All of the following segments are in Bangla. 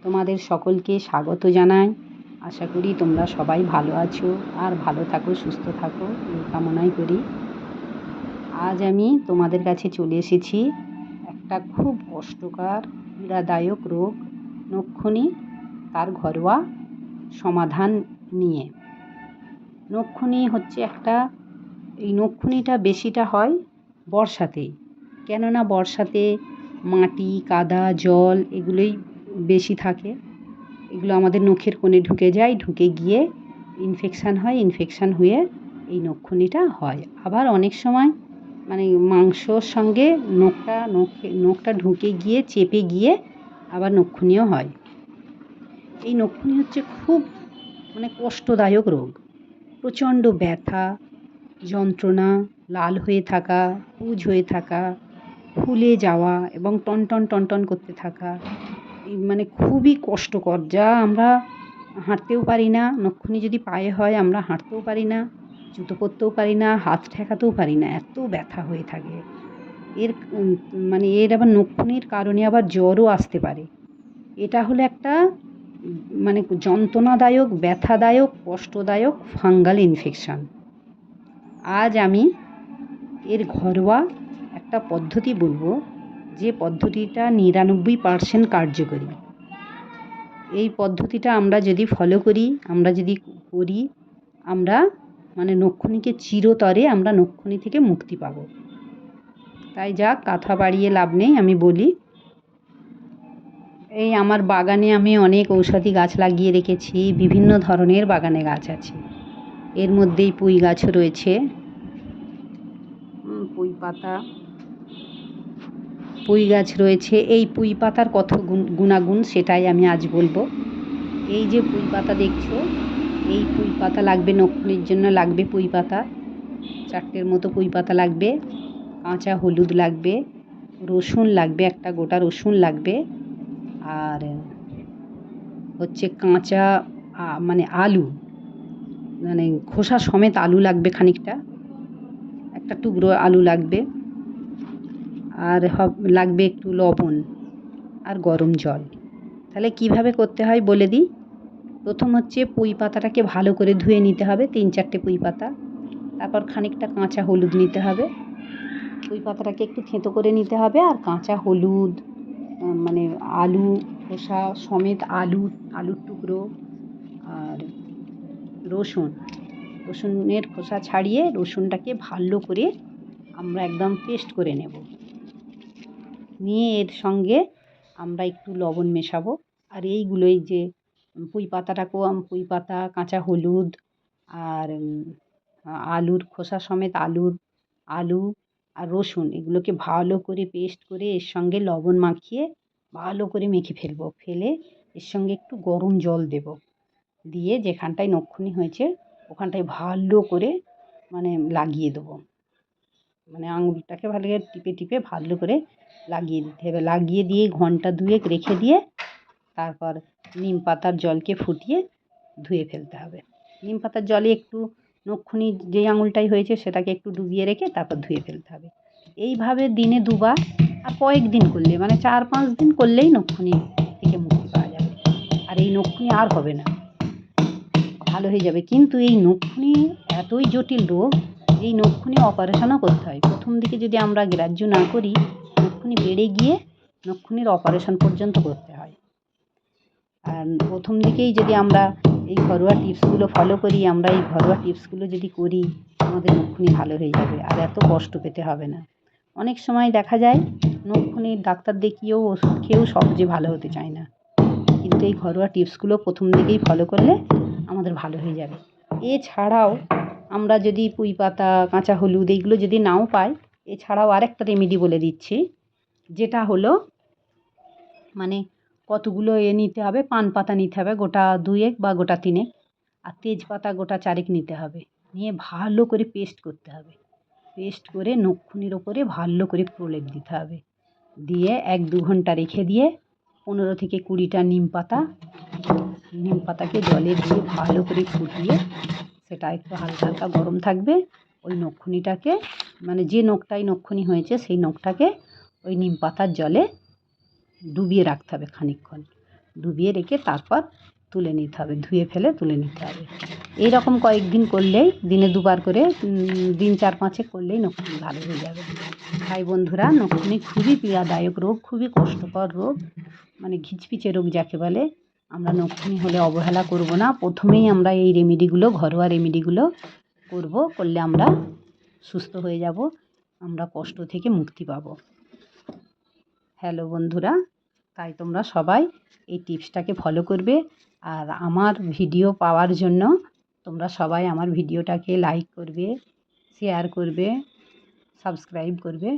তোমাদের সকলকে স্বাগত জানাই। আশা করি তোমরা সবাই ভালো আছো আর ভালো থাকো, সুস্থ থাকো, এই কামনাই করি। আজ আমি তোমাদের কাছে চলে এসেছি একটা খুব কষ্টকর পীড়াদায়ক রোগ নক্ষনি, তার ঘরোয়া সমাধান নিয়ে। নক্ষনি হচ্ছে এই নক্ষনিটা বেশিটা হয় বর্ষাতেই, কেননা বর্ষাতে মাটি, কাদা, জল এগুলোই বেশি থাকে। এগুলো আমাদের নখের কোণে ঢুকে যায়, ঢুকে গিয়ে ইনফেকশান হয়ে এই নক্ষনিটা হয়। আবার অনেক সময় মাংসর সঙ্গে নখটা ঢুকে গিয়ে চেপে গিয়ে আবার নক্ষনিও হয়। এই নক্ষনি হচ্ছে খুব কষ্টদায়ক রোগ। প্রচণ্ড ব্যথা, যন্ত্রণা, লাল হয়ে থাকা, পুজ হয়ে থাকা, ফুলে যাওয়া এবং টনটন করতে থাকা, খুবই কষ্টকর, যা আমরা হাঁটতেও পারি না। নক্ষনি যদি পায়ে হয় আমরা হাঁটতেও পারি না, জুতো পরতেও পারি না, হাত ঠেকাতেও পারি না, এত ব্যথা হয়ে থাকে। এর আবার নক্ষনির কারণে আবার জ্বরও আসতে পারে। এটা হলো একটা যন্ত্রণাদায়ক, ব্যথাদায়ক, কষ্টদায়ক ফাঙ্গাল ইনফেকশান। আজ আমি এর ঘরোয়া একটা পদ্ধতি বলবো, যে পদ্ধতিটা 99% কার্যকরী। এই পদ্ধতিটা আমরা যদি ফলো করি, আমরা নক্ষনিকে চিরতরে আমরা নক্ষনি থেকে মুক্তি পাব। তাই যাক, কথা বাড়িয়ে লাভ নেই, আমি বলি। এই আমার বাগানে আমি অনেক ঔষধি গাছ লাগিয়ে রেখেছি, বিভিন্ন ধরনের বাগানে গাছ আছে। এর মধ্যেই পুঁই গাছও রয়েছে। পুঁই গাছ রয়েছে। এই পুঁই পাতার কত গুণাগুণ সেটাই আমি আজ বলবো। এই যে পুঁই পাতা দেখছো, এই পুঁই পাতা লাগবে, নক্ষনির জন্য লাগবে পুঁই পাতা 4টের মতো পুঁই পাতা লাগবে, কাঁচা হলুদ লাগবে, রসুন লাগবে, একটা গোটা রসুন লাগবে, আর হচ্ছে কাঁচা আলু, খোসা সমেত আলু লাগবে খানিকটা, একটা টুকরো আলু লাগবে, আর লাগবে একটু লবণ আর গরম জল। তাহলে কিভাবে করতে হয় বলে দিই। প্রথম হচ্ছে পুঁই পাতাটাকে ভালো করে ধুয়ে নিতে হবে, 3-4টে পুঁই পাতা। তারপর খানিকটা কাঁচা হলুদ নিতে হবে, পুঁই পাতাটাকে একটু থেঁতো করে নিতে হবে, আর কাঁচা হলুদ, আলু খোসা সমেত আলুর টুকরো, আর রসুনের খোসা ছাড়িয়ে রসুনটাকে ভালো করে আমরা একদম পেস্ট করে নেব। নিয়ে এর সঙ্গে আমরা একটু লবণ মেশাবো। আর এইগুলোই যে পুঁই পাতা, কাঁচা হলুদ, আর আলুর খোসা সমেত আলু আর রসুন, এগুলোকে ভালো করে পেস্ট করে এর সঙ্গে লবণ মাখিয়ে ভালো করে মেখে ফেলবো। ফেলে এর সঙ্গে একটু গরম জল দেব, দিয়ে যেখানটায় নক্ষনি হয়েছে ওখানটায় ভালো করে লাগিয়ে দেবো। আঙুলটাকে ভালো করে টিপে ভালো করে লাগিয়ে দিতে হবে। লাগিয়ে দিয়ে ঘন্টা 2 রেখে দিয়ে তারপর নিম পাতার জলকে ফুটিয়ে ধুয়ে ফেলতে হবে। নিম পাতার জলে একটু নক্ষনি যেই আঙুলটাই হয়েছে সেটাকে একটু ডুবিয়ে রেখে তারপর ধুয়ে ফেলতে হবে। এইভাবে দিনে 2বার, আর কয়েকদিন করলে 4-5 দিন করলেই নক্ষনি থেকে মুক্তি পাওয়া যাবে। আর এই নক্ষনি আর হবে না, ভালো হয়ে যাবে। কিন্তু এই নক্ষনি এতই জটিল রোগ, এই নক্ষনি অপারেশনও করতে হয়। প্রথম দিকে যদি আমরা গ্রাহ্য না করি, নক্ষনি বেড়ে গিয়ে নক্ষনির অপারেশন পর্যন্ত করতে হয়। আর প্রথম দিকেই যদি আমরা এই ঘরোয়া টিপসগুলো ফলো করি, আমাদের নক্ষনি ভালো হয়ে যাবে, আর এত কষ্ট পেতে হবে না। অনেক সময় দেখা যায় নক্ষনির ডাক্তার দেখিয়েও ওষুধ খেয়েও সহজে ভালো হতে চায় না, কিন্তু এই ঘরোয়া টিপসগুলো প্রথম দিকেই ফলো করলে আমাদের ভালো হয়ে যাবে। এছাড়াও আমরা যদি পুঁই পাতা, কাঁচা হলুদ এইগুলো যদি নাও পাই, এছাড়াও আরেকটা রেমেডি বলে দিচ্ছি, যেটা হলো কতগুলো নিতে হবে, পান পাতা নিতে হবে গোটা 2 বা গোটা 3, আর তেজপাতা গোটা 4 নিতে হবে। নিয়ে ভালো করে পেস্ট করতে হবে। পেস্ট করে নক্ষনির ওপরে ভালো করে প্রলেপ দিতে হবে। দিয়ে 1-2 ঘন্টা রেখে দিয়ে 15 থেকে 20টা নিম পাতাকে জলে দিয়ে ভালো করে ফুটিয়ে, সেটা একটু হালকা হালকা গরম থাকবে, ওই নক্ষনিটাকে যে নখটায় নক্ষনি হয়েছে সেই নখটাকে ওই নিম পাতার জলে ডুবিয়ে রাখতে হবে খানিকক্ষণ। ডুবিয়ে রেখে তারপর তুলে নিতে হবে, ধুয়ে ফেলে তুলে নিতে হবে। এই রকম কয়েকদিন করলেই, দিনে দুবার করে দিন 4-5 করলেই নখকুনি ভালো হয়ে যাবে। তাই বন্ধুরা, নখকুনি খুবই পীড়াদায়ক রোগ, খুবই কষ্টকর রোগ, মানে ঘিচপিচে রোগ যাকে বলে। আমরা নখকুনি হলে অবহেলা করব না, প্রথমেই আমরা এই রেমেডিগুলো, ঘরোয়া রেমেডিগুলো করলে আমরা সুস্থ হয়ে যাব, আমরা কষ্ট থেকে মুক্তি পাব। হ্যালো বন্ধুরা, তাই তোমরা সবাই এই টিপসটাকে ফলো করবে। আর আমার ভিডিও পাওয়ার জন্য তোমরা সবাই আমার ভিডিওটাকে লাইক করবে, শেয়ার করবে, সাবস্ক্রাইব করবে,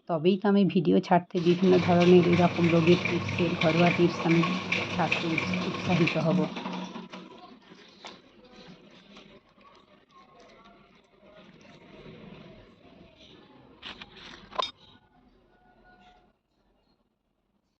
তবেই তো আমি ভিডিও ছাড়তে, বিভিন্ন ধরনের এরকম রোগের টিপসের ঘরোয়া টিপস আমি ছাড়তে উৎসাহিত হব।